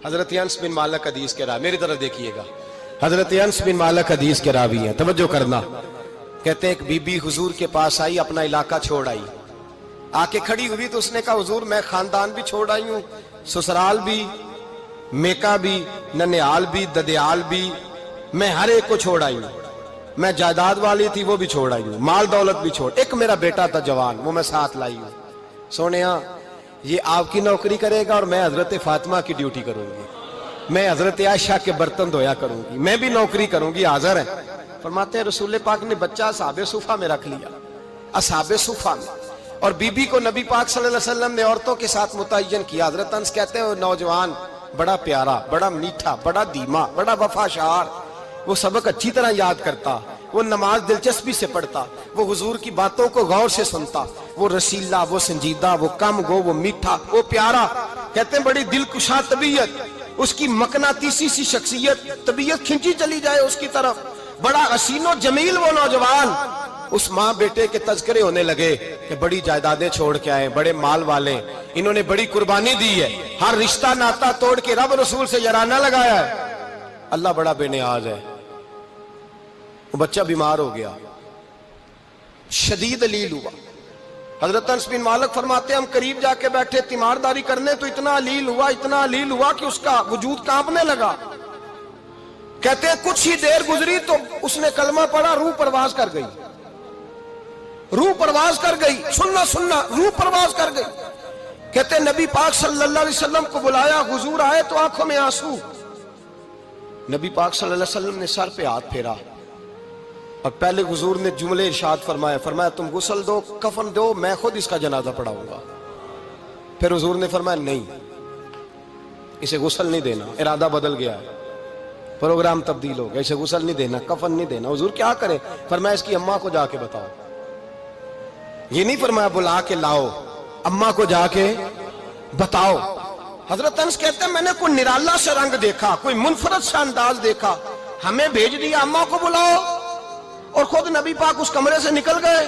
حضرت انس بن مالک حدیث کے راوی، میری طرف دیکھیے گا، حضرت انس بن مالک حدیث کے راوی ہیں، توجہ کرنا۔ کہتے ہیں ایک بی بی حضور کے پاس آئی، اپنا علاقہ چھوڑ آئی، آ کے کھڑی ہوئی تو اس نے کہا حضور میں خاندان بھی چھوڑ آئی ہوں، سسرال بھی، میکا بھی، ننیال بھی، ددیال بھی، میں ہر ایک کو چھوڑ آئی ہوں، میں جائیداد والی تھی وہ بھی چھوڑ آئی ہوں، مال دولت بھی چھوڑ، ایک میرا بیٹا تھا جوان وہ میں ساتھ لائی ہوں۔ سونیا یہ آپ کی نوکری کرے گا اور میں حضرت فاطمہ کی ڈیوٹی کروں گی، میں حضرت عائشہ کے برتن دھویا کروں گی، میں بھی نوکری کروں گی، حاضر ہے۔ فرماتے ہیں رسول پاک نے بچہ اصحاب صفہ میں رکھ لیا، اصحاب صفہ میں، اور بی بی کو نبی پاک صلی اللہ علیہ وسلم نے عورتوں کے ساتھ متعین کیا۔ حضرت انس کہتے ہیں وہ نوجوان بڑا پیارا، بڑا میٹھا، بڑا دھیما، بڑا وفاشار، وہ سبق اچھی طرح یاد کرتا، وہ نماز دلچسپی سے پڑھتا، وہ حضور کی باتوں کو غور سے سنتا، وہ رسیلا، وہ سنجیدہ، وہ کم گو، وہ میٹھا، وہ پیارا۔ کہتے ہیں بڑی دلکشا طبیعت، اس کی مقناطیسی سی شخصیت، طبیعت کھنچی چلی جائے اس کی طرف، بڑا حسین و جمیل وہ نوجوان۔ اس ماں بیٹے کے تذکرے ہونے لگے کہ بڑی جائیدادیں چھوڑ کے آئے، بڑے مال والے، انہوں نے بڑی قربانی دی ہے، ہر رشتہ ناتا توڑ کے رب رسول سے یارانہ لگایا ہے، اللہ بڑا بے نیاز ہے۔ وہ بچہ بیمار ہو گیا، شدید علیل ہوا۔ حضرت انس بن مالک فرماتے ہیں ہم قریب جا کے بیٹھے تیمارداری کرنے تو اتنا علیل ہوا کہ اس کا وجود کانپنے لگا۔ کہتے ہیں کچھ ہی دیر گزری تو اس نے کلمہ پڑھا، روح پرواز کر گئی، روح پرواز کر گئی، سننا روح پرواز کر گئی۔ کہتے ہیں نبی پاک صلی اللہ علیہ وسلم کو بلایا، حضور آئے تو آنکھوں میں آنسو۔ نبی پاک صلی اللہ علیہ وسلم نے سر پہ ہاتھ پھیرا اور پہلے حضور نے جملے ارشاد فرمایا تم غسل دو، کفن دو، میں خود اس کا جنازہ پڑھاؤں گا۔ پھر حضور نے فرمایا نہیں، اسے غسل نہیں دینا، ارادہ بدل گیا ہے، پروگرام تبدیل ہو گیا، اسے غسل نہیں دینا، کفن نہیں دینا۔ حضور کیا کرے؟ فرمایا اس کی اماں کو جا کے بتاؤ۔ یہ نہیں فرمایا بلا کے لاؤ، اماں کو جا کے بتاؤ۔ حضرت انس کہتے ہیں میں نے کوئی نرالا سے رنگ دیکھا، کوئی منفرد سا انداز دیکھا، ہمیں بھیج دیا اماں کو بلاؤ، اور خود نبی پاک اس کمرے سے نکل گئے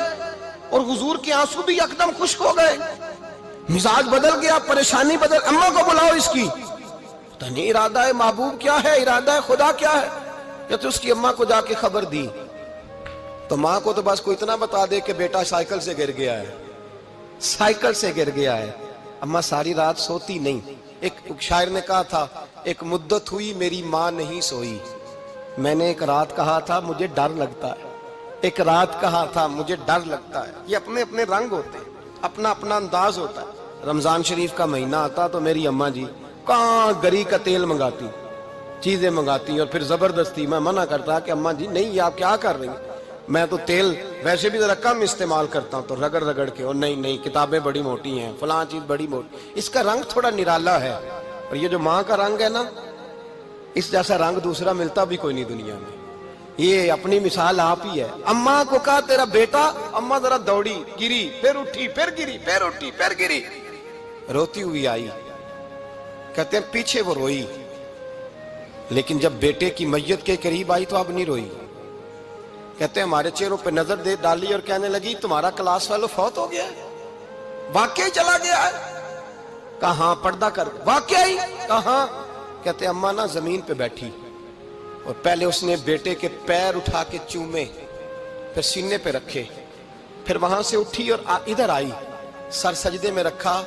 اور حضور کے آنسو بھی یکدم خشک ہو گئے، مزاج بدل گیا، پریشانی بدل، اماں کو بلاؤ اس کی۔ پتہ نہیں ارادہ ہے محبوب کیا ہے، ارادہ ہے خدا کیا ہے۔ کہتے اس کی اماں کو جا کے خبر دی تو ماں کو تو بس کوئی اتنا بتا دے کہ بیٹا سائیکل سے گر گیا ہے، سائیکل سے گر گیا ہے۔ اماں ساری رات سوتی نہیں۔ ایک شاعر نے کہا تھا ایک مدت ہوئی میری ماں نہیں سوئی، میں نے ایک رات کہا تھا مجھے ڈر لگتا ہے، ایک رات کہا تھا مجھے ڈر لگتا ہے۔ یہ اپنے اپنے رنگ ہوتے ہیں، اپنا اپنا انداز ہوتا ہے۔ رمضان شریف کا مہینہ آتا تو میری اماں جی کہاں گری کا تیل منگاتی، چیزیں منگاتی، اور پھر زبردستی میں منع کرتا کہ اماں جی نہیں، یہ آپ کیا کر رہی ہیں، میں تو تیل ویسے بھی ذرا کم استعمال کرتا ہوں، تو رگڑ رگڑ کے، اور نہیں کتابیں بڑی موٹی ہیں، فلاں چیز بڑی موٹی، اس کا رنگ تھوڑا نرالا ہے۔ اور یہ جو ماں کا رنگ ہے نا، اس جیسا رنگ دوسرا ملتا بھی کوئی نہیں دنیا میں۔ یہ اپنی مثال آپ ہی ہے۔ اماں کو کہا تیرا بیٹا، اماں ذرا دوڑی، گری، پھر اٹھی، پھر گری، پھر اٹھی، پھر گری، روتی ہوئی آئی۔ کہتے ہیں پیچھے وہ روئی، لیکن جب بیٹے کی میت کے قریب آئی تو اب نہیں روئی۔ کہتے ہیں ہمارے چہروں پہ نظر دے ڈالی اور کہنے لگی تمہارا کلاس فیلو فوت ہو گیا ہے، واقعی چلا گیا ہے؟ کہاں پردہ کر، واقعی کہاں؟ کہتے اماں نا زمین پہ بیٹھی اور پہلے اس نے بیٹے کے پیر اٹھا کے چومے، پھر سینے پہ رکھے، پھر وہاں سے اٹھی اور ادھر آئی، سر سجدے میں رکھا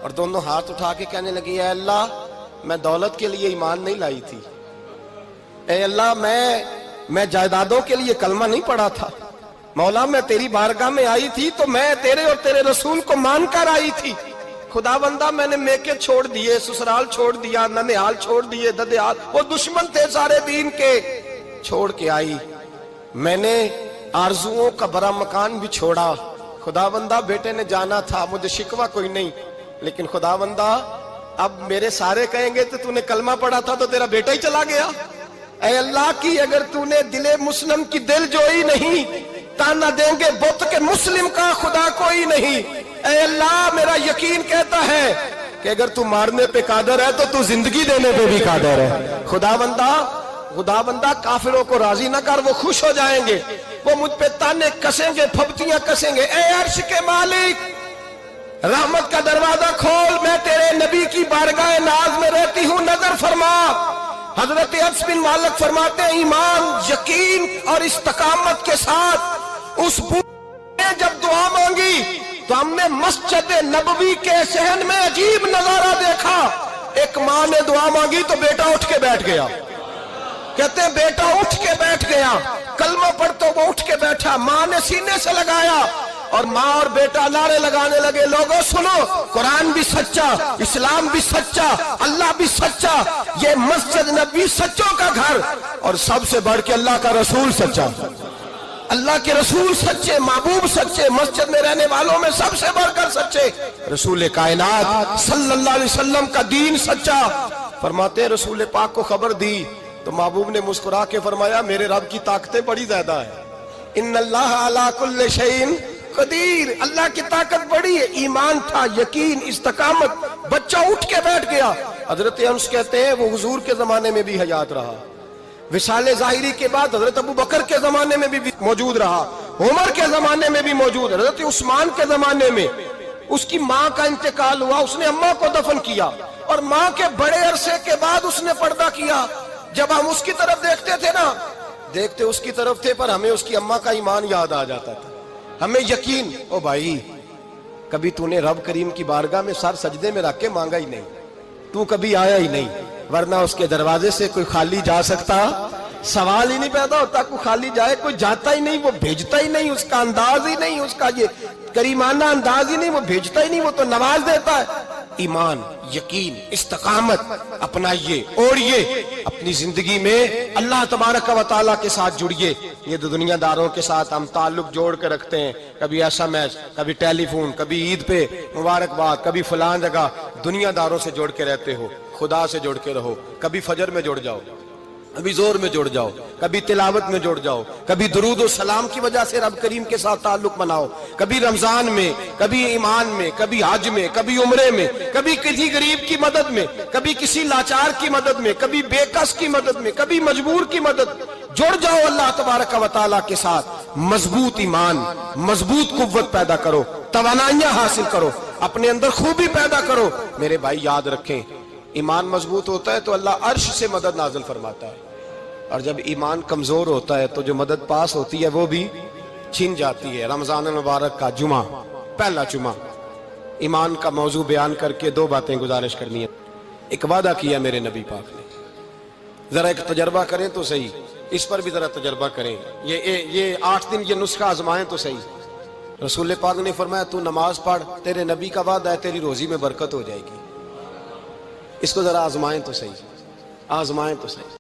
اور دونوں ہاتھ اٹھا کے کہنے لگی اے اللہ میں دولت کے لیے ایمان نہیں لائی تھی، اے اللہ میں جائیدادوں کے لیے کلمہ نہیں پڑھا تھا، مولا میں تیری بارگاہ میں آئی تھی تو میں تیرے اور تیرے رسول کو مان کر آئی تھی، خدا بندہ میں نے میکے چھوڑ دیے، سسرال چھوڑ دیا، ننیال چھوڑ دیے، ددیال، وہ دشمن تھے سارے دین کے، چھوڑ کے آئی، میں نے آرزوؤں کا بڑا مکان بھی چھوڑا، خدا بندہ بیٹے نے جانا تھا، مجھے شکوہ کوئی نہیں، لیکن خدا بندہ اب میرے سارے کہیں گے تو نے کلمہ پڑھا تھا تو تیرا بیٹا ہی چلا گیا، اے اللہ کی اگر تو نے دل مسلم کی دل جوئی نہیں، تانا دیں گے بت کے مسلم کا خدا کوئی نہیں، اے اللہ میرا یقین کہتا ہے کہ اگر تو مارنے پہ قادر ہے تو تو زندگی دینے پہ بھی قادر ہے، خدا بندہ کافروں کو راضی نہ کر، وہ خوش ہو جائیں گے، وہ مجھ پہ تانے کسیں گے، پھپتیاں کسیں گے، اے عرش کے مالک رحمت کا دروازہ کھول، میں تیرے نبی کی بارگاہ ناز میں رہتی ہوں، نظر فرما حضرت انس بن مالک فرماتے ہیں ایمان، یقین اور استقامت کے ساتھ اس بوڑھے نے جب دعا مانگی تو ہم نے مسجد نبوی کے صحن میں عجیب نظارہ دیکھا. ایک ماں نے دعا مانگی تو بیٹا اٹھ کے بیٹھ گیا. کہتے ہیں بیٹا اٹھ کے بیٹھ گیا، کلمہ پڑھ تو وہ اٹھ کے بیٹھا، ماں نے سینے سے لگایا اور ماں اور بیٹا نعرے لگانے لگے، لوگوں سنو، قرآن بھی سچا، اسلام بھی سچا، اللہ بھی سچا، یہ مسجد نبوی سچوں کا گھر، اور سب سے بڑھ کے اللہ کا رسول سچا، اللہ کے رسول سچے، محبوب سچے، مسجد میں رہنے والوں میں سب سے بڑھ کر سچے، رسول کائنات صلی اللہ علیہ وسلم کا دین سچا. فرماتے ہیں رسول پاک کو خبر دی تو محبوب نے مسکرا کے فرمایا میرے رب کی طاقتیں بڑی زیادہ ہیں، ان اللہ علی کل شیء قدیر، اللہ کی طاقت بڑی ہے. ایمان تھا، یقین، استقامت، بچہ اٹھ کے بیٹھ گیا. حضرت انس کہتے ہیں وہ حضور کے زمانے میں بھی حیات رہا، وصال ظاہری کے بعد حضرت ابو بکر کے زمانے میں بھی موجود رہا، عمر کے زمانے میں بھی موجود، حضرت عثمان کے زمانے میں اس کی ماں کا انتقال ہوا، اس نے اماں کو دفن کیا اور ماں کے بڑے عرصے کے بعد اس نے پردہ کیا. جب ہم اس کی طرف دیکھتے تھے نا، دیکھتے اس کی طرف تھے پر ہمیں اس کی اماں کا ایمان یاد آ جاتا تھا، ہمیں یقین. او بھائی، کبھی تو نے رب کریم کی بارگاہ میں سر سجدے میں رکھ کے مانگا ہی نہیں، تو کبھی آیا ہی نہیں، ورنہ اس کے دروازے سے کوئی خالی جا سکتا؟ سوال ہی نہیں پیدا ہوتا کوئی خالی جائے، کوئی جاتا ہی نہیں، وہ بھیجتا ہی نہیں، اس کا انداز ہی نہیں، اس کا یہ کریمانہ انداز ہی نہیں، وہ بھیجتا ہی نہیں، وہ تو نواز دیتا ہے. ایمان، یقین، استقامت اپنائیے اور یہ اپنی زندگی میں اللہ تبارک و تعالیٰ کے ساتھ جڑیے. یہ دنیا داروں کے ساتھ ہم تعلق جوڑ کے رکھتے ہیں، کبھی ایسا میچ، کبھی ٹیلی فون، کبھی عید پہ مبارکباد، کبھی فلان جگہ، دنیا داروں سے جوڑ کے رہتے ہو. خدا سے جوڑ کے رہو، کبھی فجر میں جڑ جاؤ، کبھی زور میں جڑ جاؤ، کبھی تلاوت میں جڑ جاؤ، کبھی درود و سلام کی وجہ سے رب کریم کے ساتھ تعلق بناؤ، کبھی رمضان میں، کبھی ایمان میں، کبھی حج میں، کبھی عمرے میں، کبھی کسی غریب کی مدد میں، کبھی کسی لاچار کی مدد میں، کبھی بے کس کی مدد میں، کبھی مجبور کی مدد. جڑ جاؤ اللہ تبارک و تعالیٰ کے ساتھ، مضبوط ایمان، مضبوط قوت پیدا کرو، توانائیاں حاصل کرو، اپنے اندر خوبی پیدا کرو. میرے بھائی یاد رکھیں، ایمان مضبوط ہوتا ہے تو اللہ عرش سے مدد نازل فرماتا ہے، اور جب ایمان کمزور ہوتا ہے تو جو مدد پاس ہوتی ہے وہ بھی چھن جاتی ہے. رمضان المبارک کا جمعہ، پہلا جمعہ، ایمان کا موضوع بیان کر کے دو باتیں گزارش کرنی ہے. ایک وعدہ کیا میرے نبی پاک نے، ذرا ایک تجربہ کریں تو صحیح، اس پر بھی ذرا تجربہ کریں، یہ 8 دن یہ نسخہ آزمائیں تو صحیح. رسول پاک نے فرمایا تو نماز پڑھ، تیرے نبی کا وعدہ ہے تیری روزی میں برکت ہو جائے گی. اس کو ذرا آزمائیں تو صحیح، آزمائیں تو صحیح.